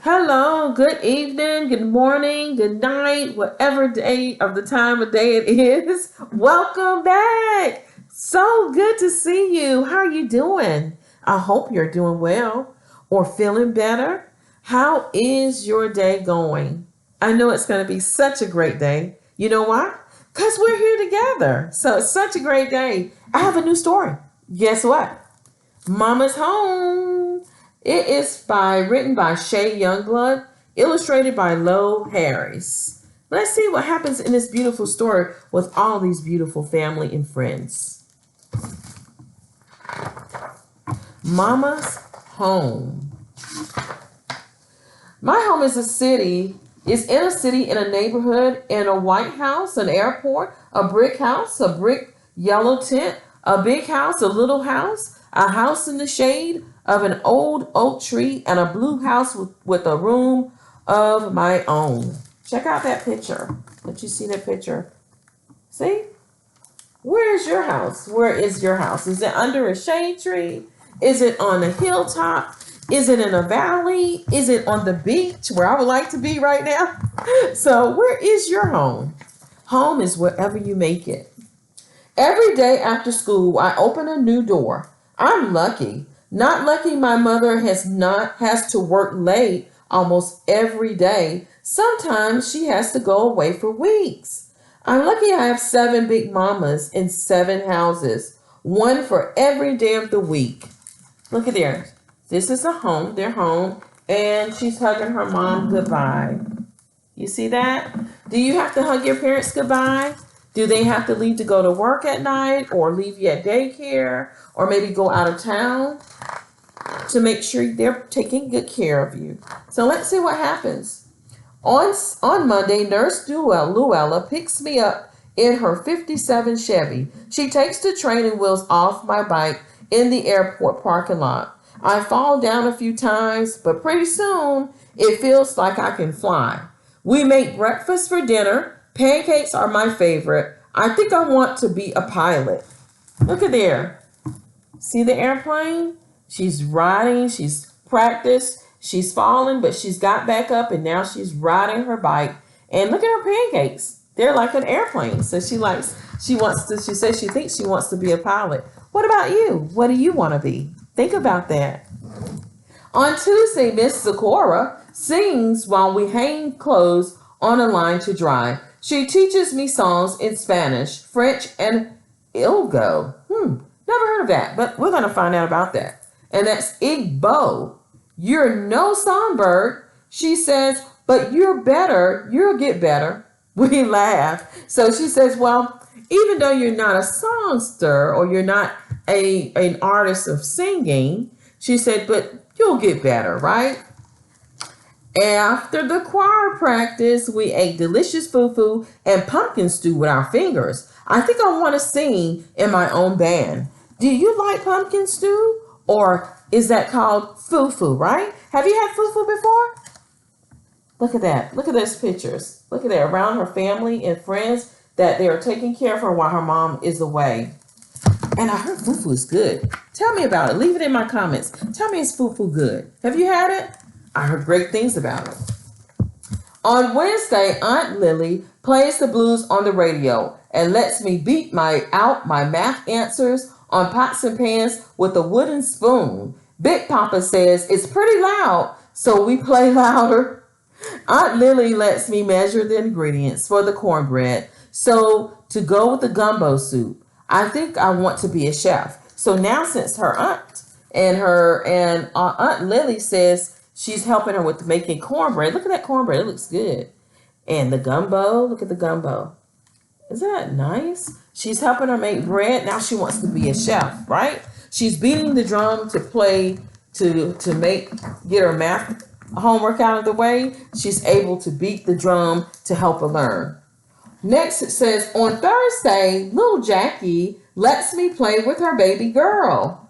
Hello, good evening, good morning, good night, whatever day of the time of day it is. Welcome back. So good to see you. How are you doing? I hope you're doing well or feeling better. How is your day going? I know it's going to be such a great day. You know why? Because we're here together. So it's such a great day. I have a new story. Guess what? Mama's Home. It is written by Shay Youngblood, illustrated by Lo Harris. Let's see what happens in this beautiful story with all these beautiful family and friends. Mama's Home. My home is a city, is in a city, in a neighborhood, in a white house, an airport, a brick house, a brick yellow tent, a big house, a little house, a house in the shade of an old oak tree, and a blue house with a room of my own. Check out that picture. Let you see that picture. See? Where is your house? Where is your house? Is it under a shade tree? Is it on a hilltop? Is it in a valley? Is it on the beach where I would like to be right now? So, where is your home? Home is wherever you make it. Every day after school, I open a new door. I'm lucky. Not lucky my mother has to work late almost every day. Sometimes she has to go away for weeks. I'm lucky I have 7 big mamas in 7 houses, one for every day of the week. Look at there. This is a home, their home, and she's hugging her mom goodbye. You see that? Do you have to hug your parents goodbye? Do they have to leave to go to work at night or leave you at daycare or maybe go out of town to make sure they're taking good care of you? So let's see what happens. On Monday, Nurse Luella picks me up in her 57 Chevy. She takes the training wheels off my bike in the airport parking lot. I fall down a few times, but pretty soon it feels like I can fly. We make breakfast for dinner. Pancakes are my favorite. I think I want to be a pilot. Look at there. See the airplane? She's riding, she's practiced, she's fallen, but she's got back up and now she's riding her bike. And look at her pancakes. They're like an airplane. So she says she thinks she wants to be a pilot. What about you? What do you want to be? Think about that. On Tuesday, Miss Zakora sings while we hang clothes on a line to dry. She teaches me songs in Spanish, French, and Ilgo. Never heard of that, but we're going to find out about that. And that's Igbo. You're no songbird, she says, but you're better. You'll get better. We laugh. So she says, well, even though you're not a songster or you're not an artist of singing, she said, but you'll get better, right? After the choir practice, we ate delicious fufu and pumpkin stew with our fingers. I think I want to sing in my own band. Do you like pumpkin stew? Or is that called fufu, right? Have you had fufu before? Look at that. Look at those pictures. Look at that. Around her family and friends that they are taking care of her while her mom is away. And I heard fufu is good. Tell me about it. Leave it in my comments. Tell me, is fufu good? Have you had it? I heard great things about it. On Wednesday, Aunt Lily plays the blues on the radio and lets me beat out my math answers on pots and pans with a wooden spoon. Big Papa says it's pretty loud, so we play louder. Aunt Lily lets me measure the ingredients for the cornbread, so to go with the gumbo soup. I think I want to be a chef. So now, since her aunt and Aunt Lily says she's helping her with making cornbread. Look at that cornbread. It looks good. And the gumbo. Look at the gumbo. Isn't that nice? She's helping her make bread. Now she wants to be a chef, right? She's beating the drum to play get her math homework out of the way. She's able to beat the drum to help her learn. Next, it says, on Thursday, little Jackie lets me play with her baby girl.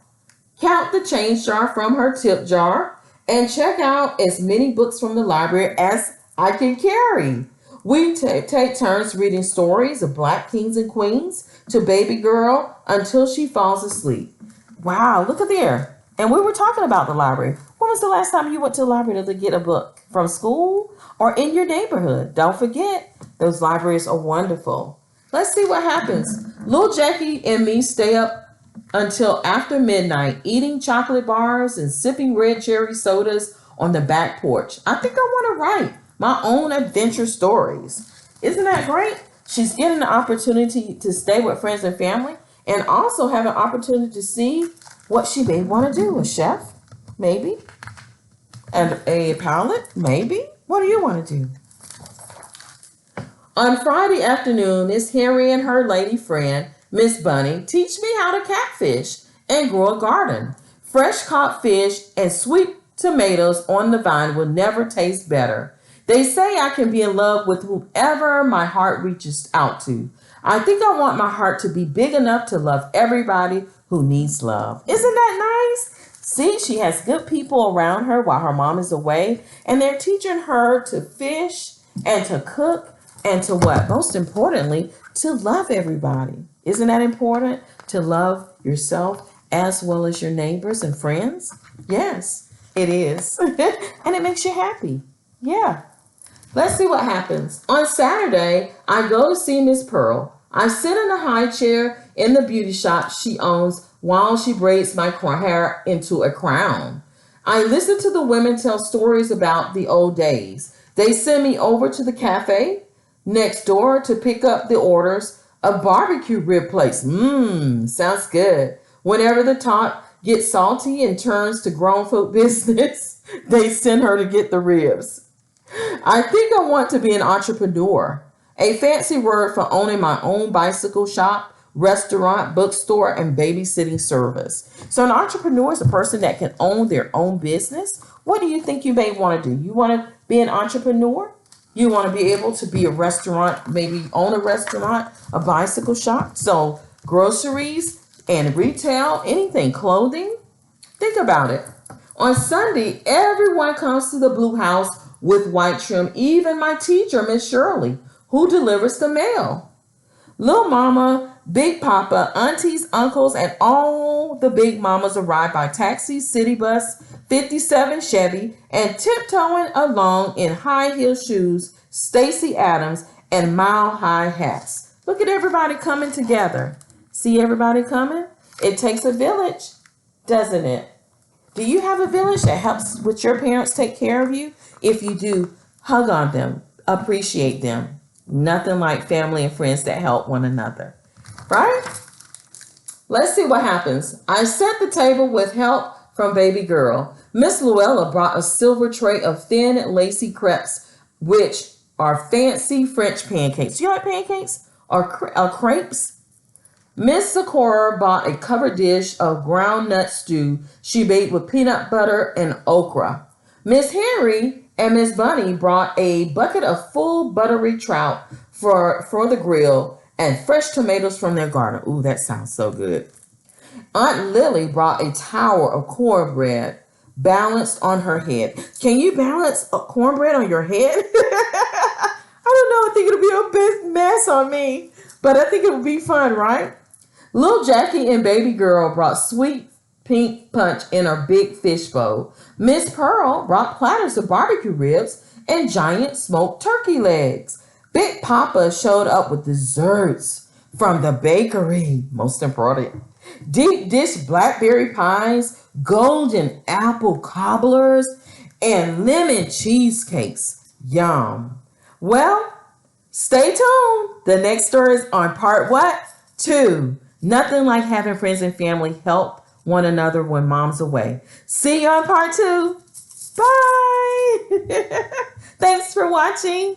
Count the change jar from her tip jar and check out as many books from the library as I can carry. We take turns reading stories of Black kings and queens to baby girl until she falls asleep. Wow, look at there. And we were talking about the library. When was the last time you went to the library to get a book from school or in your neighborhood? Don't forget, those libraries are wonderful. Let's see what happens. Little Jackie and me stay up until after midnight, eating chocolate bars and sipping red cherry sodas on the back porch. I think I want to write my own adventure stories. Isn't that great? She's getting the opportunity to stay with friends and family and also have an opportunity to see what she may want to do. A chef, maybe. And a pilot, maybe. What do you want to do? On Friday afternoon, Miss Henry and her lady friend, Miss Bunny, teach me how to catfish and grow a garden. Fresh caught fish and sweet tomatoes on the vine will never taste better. They say I can be in love with whoever my heart reaches out to. I think I want my heart to be big enough to love everybody who needs love. Isn't that nice? See, she has good people around her while her mom is away, and they're teaching her to fish and to cook and to what? Most importantly, to love everybody. Isn't that important? To love yourself as well as your neighbors and friends? Yes, it is. And it makes you happy. Yeah. Let's see what happens. On Saturday, I go to see Miss Pearl. I sit in a high chair in the beauty shop she owns while she braids my hair into a crown. I listen to the women tell stories about the old days. They send me over to the cafe next door to pick up the orders of barbecue rib plates. Sounds good. Whenever the talk gets salty and turns to grown folk business, they send her to get the ribs. I think I want to be an entrepreneur, a fancy word for owning my own bicycle shop, restaurant, bookstore, and babysitting service. So an entrepreneur is a person that can own their own business. What do you think you may want to do? You want to be an entrepreneur? You want to be able to be a restaurant, maybe own a restaurant, a bicycle shop. So groceries and retail, anything, clothing. Think about it. On Sunday, everyone comes to the Blue House with white trim, even my teacher, Miss Shirley, who delivers the mail. Little Mama, Big Papa, aunties, uncles, and all the big mamas arrive by taxi, city bus, 57 Chevy, and tiptoeing along in high heel shoes, Stacy Adams, and mile-high hats. Look at everybody coming together. See everybody coming? It takes a village, doesn't it? Do you have a village that helps with your parents take care of you? If you do, hug on them, appreciate them. Nothing like family and friends that help one another, right? Let's see what happens. I set the table with help from baby girl. Miss Luella brought a silver tray of thin, lacy crepes, which are fancy French pancakes. You like pancakes or crepes? Miss Sakura bought a covered dish of ground nut stew she made with peanut butter and okra. Miss Henry and Miss Bunny brought a bucket of full buttery trout for the grill and fresh tomatoes from their garden. Ooh, that sounds so good. Aunt Lily brought a tower of cornbread balanced on her head. Can you balance a cornbread on your head? I don't know. I think it'll be a big mess on me, but I think it would be fun, right? Little Jackie and baby girl brought sweet pink punch in a big fish bowl. Miss Pearl brought platters of barbecue ribs and giant smoked turkey legs. Big Papa showed up with desserts from the bakery, most important. Deep dish blackberry pies, golden apple cobblers, and lemon cheesecakes. Yum. Well, stay tuned. The next story is on part what? 2. Nothing like having friends and family help one another when mom's away. See you on part 2. Bye. Thanks for watching.